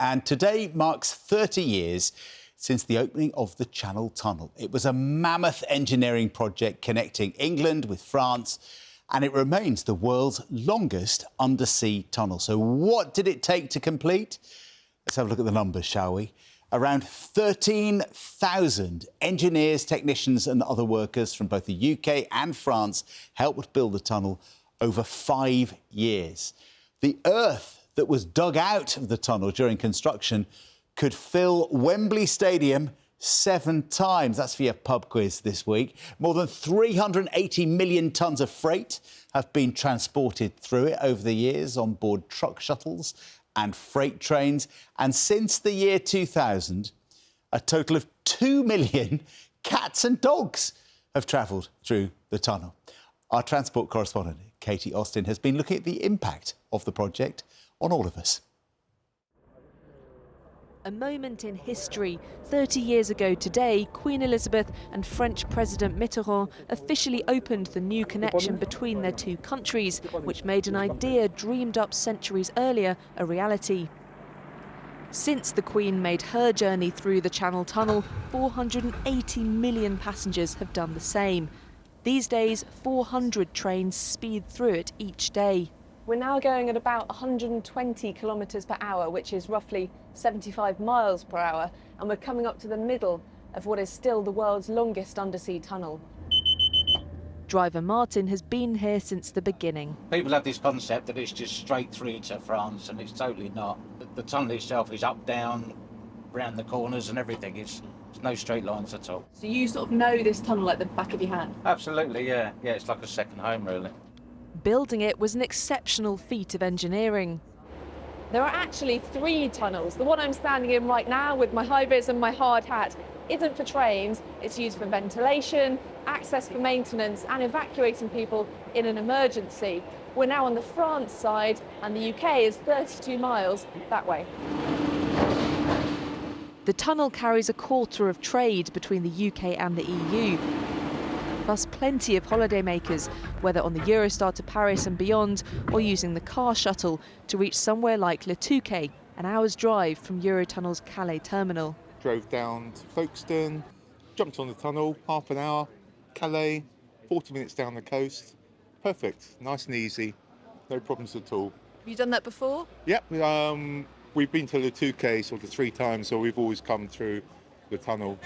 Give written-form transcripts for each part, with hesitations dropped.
And today marks 30 years since the opening of the Channel Tunnel. It was a mammoth engineering project connecting England with France, and it remains the world's longest undersea tunnel. So what did it take to complete? Let's have a look at the numbers, shall we? Around 13,000 engineers, technicians and other workers from both the UK and France helped build the tunnel over 5 years. The earth that was dug out of the tunnel during construction could fill Wembley Stadium 7 times. That's for your pub quiz this week. More than 380 million tonnes of freight have been transported through it over the years on board truck shuttles and freight trains. And since the year 2000, a total of 2 million cats and dogs have travelled through the tunnel. Our transport correspondent, Katie Austin, has been looking at the impact of the project on all of us. A moment in history. 30 years ago today, Queen Elizabeth and French President Mitterrand officially opened the new connection between their two countries, which made an idea dreamed up centuries earlier a reality. Since the Queen made her journey through the Channel Tunnel, 480 million passengers have done the same. These days, 400 trains speed through it each day. We're now going at about 120 kilometres per hour, which is roughly 75 miles per hour, and we're coming up to the middle of what is still the world's longest undersea tunnel. Driver Martin has been here since the beginning. People have this concept that it's just straight through to France, and it's totally not. The tunnel itself is up, down, round the corners and everything. It's no straight lines at all. So you sort of know this tunnel like the back of your hand? Absolutely, yeah. Yeah, it's like a second home, really. Building it was an exceptional feat of engineering. There are actually 3 tunnels. The one I'm standing in right now with my high-vis and my hard hat isn't for trains. It's used for ventilation, access for maintenance and evacuating people in an emergency. We're now on the France side and the UK is 32 miles that way. The tunnel carries a quarter of trade between the UK and the EU. Plus plenty of holidaymakers, whether on the Eurostar to Paris and beyond or using the car shuttle to reach somewhere like Le Touquet, an hour's drive from Eurotunnel's Calais terminal. Drove down to Folkestone, jumped on the tunnel, half an hour, Calais, 40 minutes down the coast. Perfect, nice and easy, no problems at all. Have you done that before? Yep, we've been to Le Touquet sort of 3 times, so we've always come through the tunnel.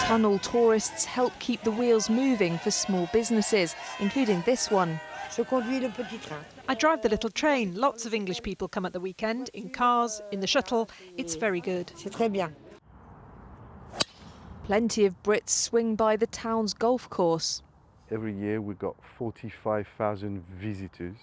Tunnel tourists help keep the wheels moving for small businesses, including this one. I drive the little train. Lots of English people come at the weekend, in cars, in the shuttle. It's very good. Plenty of Brits swing by the town's golf course. Every year we've got 45,000 visitors,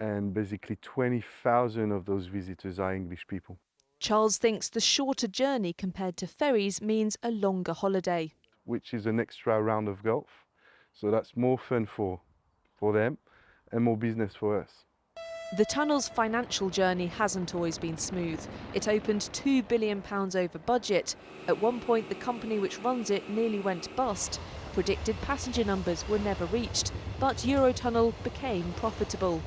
and basically 20,000 of those visitors are English people. Charles thinks the shorter journey compared to ferries means a longer holiday. Which is an extra round of golf, so that's more fun for them and more business for us. The tunnel's financial journey hasn't always been smooth. It opened £2 billion over budget. At one point, the company which runs it nearly went bust. Predicted passenger numbers were never reached, but Eurotunnel became profitable.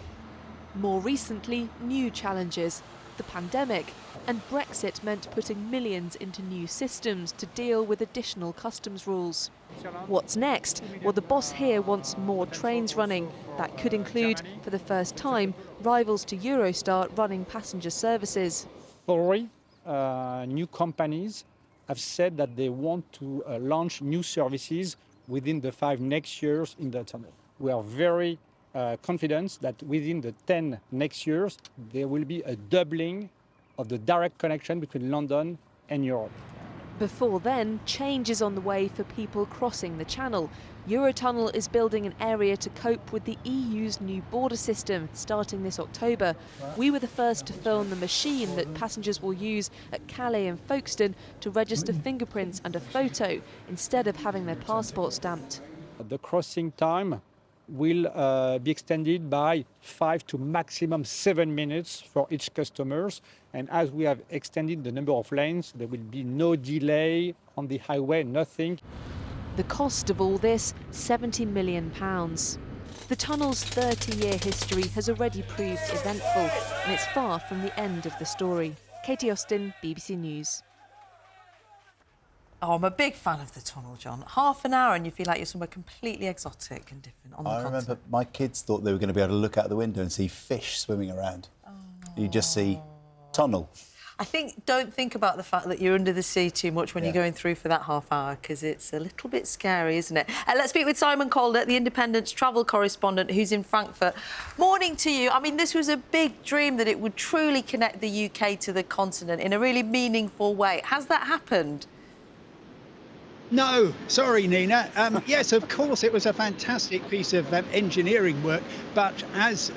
More recently, new challenges. The pandemic, and Brexit meant putting millions into new systems to deal with additional customs rules. What's next? Well, the boss here wants more trains running. That could include, for the first time, rivals to Eurostar running passenger services. 3 new companies have said that they want to launch new services within the 5 next years in the tunnel. We are very confidence that within the 10 next years, there will be a doubling of the direct connection between London and Europe. Before then, change is on the way for people crossing the channel. Eurotunnel is building an area to cope with the EU's new border system starting this October. We were the first to film the machine that passengers will use at Calais and Folkestone to register fingerprints and a photo instead of having their passport stamped. The crossing time will be extended by 5 to maximum 7 minutes for each customers. And as we have extended the number of lanes, there will be no delay on the highway, nothing. The cost of all this, £70 million. The tunnel's 30-year history has already proved eventful, and it's far from the end of the story. Katie Austin, BBC News. Oh, I'm a big fan of the tunnel, John. Half an hour and you feel like you're somewhere completely exotic and different on the continent. I remember my kids thought they were going to be able to look out the window and see fish swimming around. Oh. You just see tunnel. I think don't think about the fact that you're under the sea too much when you're going through for that half hour, because it's a little bit scary, isn't it? Let's speak with Simon Calder, the Independent's travel correspondent who's in Frankfurt. Morning to you. I mean, this was a big dream that it would truly connect the UK to the continent in a really meaningful way. Has that happened? No, sorry, Nina. Yes, of course, it was a fantastic piece of engineering work, but as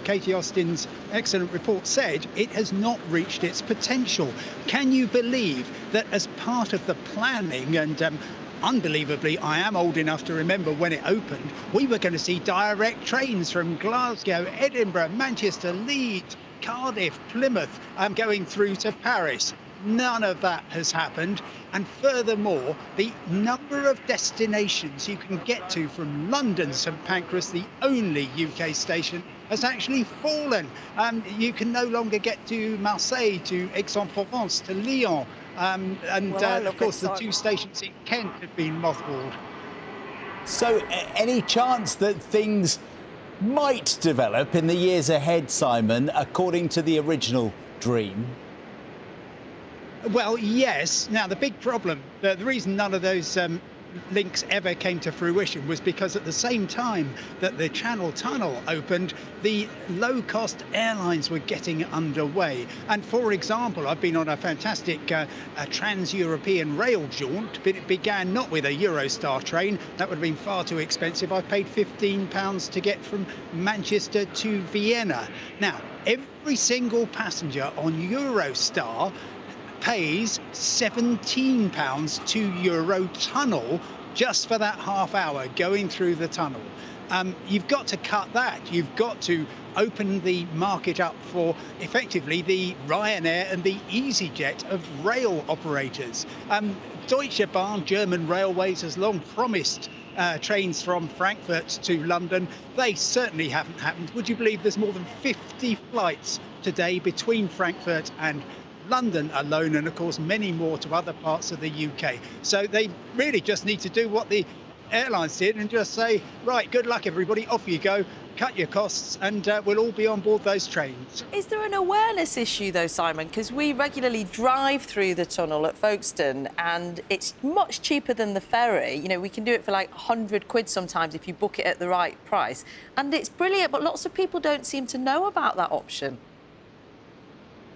Katie Austin's excellent report said, it has not reached its potential. Can you believe that as part of the planning, and unbelievably, I am old enough to remember when it opened, we were going to see direct trains from Glasgow, Edinburgh, Manchester, Leeds, Cardiff, Plymouth, going through to Paris. None of that has happened, and furthermore, the number of destinations you can get to from London St Pancras, the only UK station, has actually fallen. You can no longer get to Marseille, to Aix-en-Provence, to Lyon, of course the two stations in Kent have been mothballed. So any chance that things might develop in the years ahead, Simon, according to the original dream? Well, yes. Now, the big problem, the reason none of those links ever came to fruition was because at the same time that the Channel Tunnel opened, the low-cost airlines were getting underway. And for example, I've been on a fantastic trans-European rail jaunt, but it began not with a Eurostar train. That would have been far too expensive. I paid £15 to get from Manchester to Vienna. Now, every single passenger on Eurostar pays £17 to Eurotunnel just for that half hour going through the tunnel. You've got to cut that. You've got to open the market up for effectively the Ryanair and the EasyJet of rail operators. Deutsche Bahn, German Railways, has long promised trains from Frankfurt to London. They certainly haven't happened. Would you believe there's more than 50 flights today between Frankfurt and London alone, and of course many more to other parts of the UK. So they really just need to do what the airlines did and just say, right, good luck everybody, off you go, cut your costs, and we'll all be on board those trains. Is there an awareness issue though, Simon? Because we regularly drive through the tunnel at Folkestone and it's much cheaper than the ferry. You know, we can do it for like 100 quid sometimes if you book it at the right price. And it's brilliant, but lots of people don't seem to know about that option.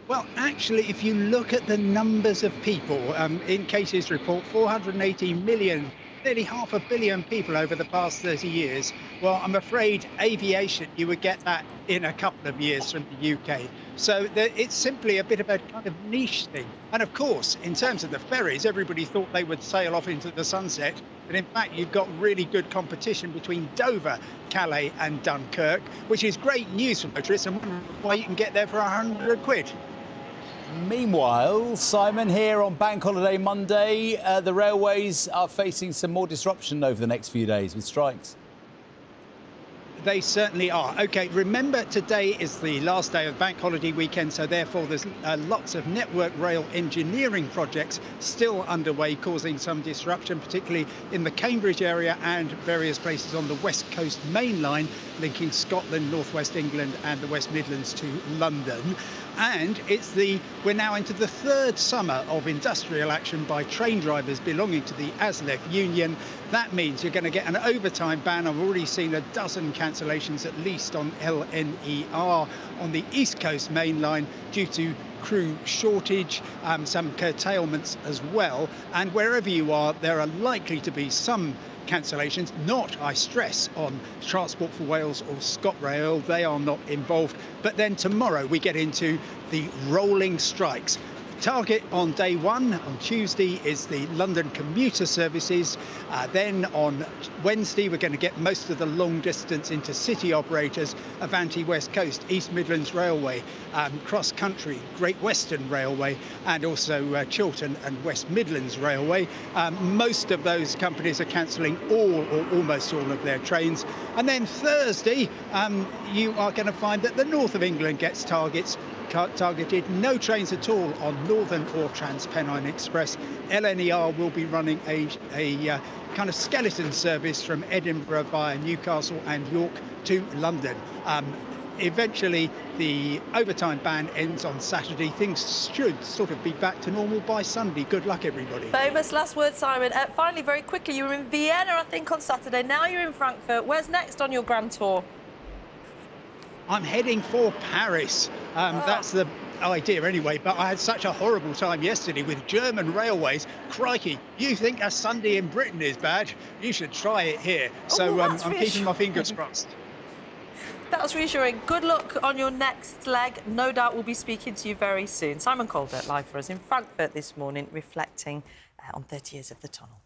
Well, actually, if you look at the numbers of people, in Katie's report, 480 million, nearly 500 million people over the past 30 years. Well, I'm afraid aviation, you would get that in a couple of years from the UK. So it's simply a bit of a kind of niche thing. And of course, in terms of the ferries, everybody thought they would sail off into the sunset. But in fact, you've got really good competition between Dover, Calais and Dunkirk, which is great news for motorists and why you can get there for 100 quid. Meanwhile, Simon, here on Bank Holiday Monday, the railways are facing some more disruption over the next few days with strikes. They certainly are. OK, remember today is the last day of bank holiday weekend, so therefore there's lots of network rail engineering projects still underway, causing some disruption, particularly in the Cambridge area and various places on the West Coast main line, linking Scotland, North West England and the West Midlands to London. And we're now into the third summer of industrial action by train drivers belonging to the ASLEF union. That means you're going to get an overtime ban. I've already seen a dozen cancellations at least on LNER on the East Coast main line due to crew shortage, some curtailments as well. And wherever you are, there are likely to be some cancellations, not, I stress, on Transport for Wales or ScotRail. They are not involved. But then tomorrow we get into the rolling strikes. Target on day one, on Tuesday, is the London commuter services. Then on Wednesday, we're going to get most of the long distance intercity operators, Avanti West Coast, East Midlands Railway, Cross Country, Great Western Railway, and also Chiltern and West Midlands Railway. Most of those companies are cancelling all or almost all of their trains. And then Thursday, you are going to find that the north of England gets targeted. No trains at all on Northern or Transpennine Express. LNER will be running a kind of skeleton service from Edinburgh via Newcastle and York to London. Eventually, the overtime ban ends on Saturday. Things should sort of be back to normal by Sunday. Good luck, everybody. Famous last word, Simon. Finally, very quickly, you were in Vienna, I think, on Saturday. Now you're in Frankfurt. Where's next on your grand tour? I'm heading for Paris. That's the idea anyway, but I had such a horrible time yesterday with German railways. Crikey, you think a Sunday in Britain is bad? You should try it here. So I'm keeping my fingers crossed. That's reassuring. Good luck on your next leg. No doubt we'll be speaking to you very soon. Simon Calder, live for us in Frankfurt this morning, reflecting on 30 years of the tunnel.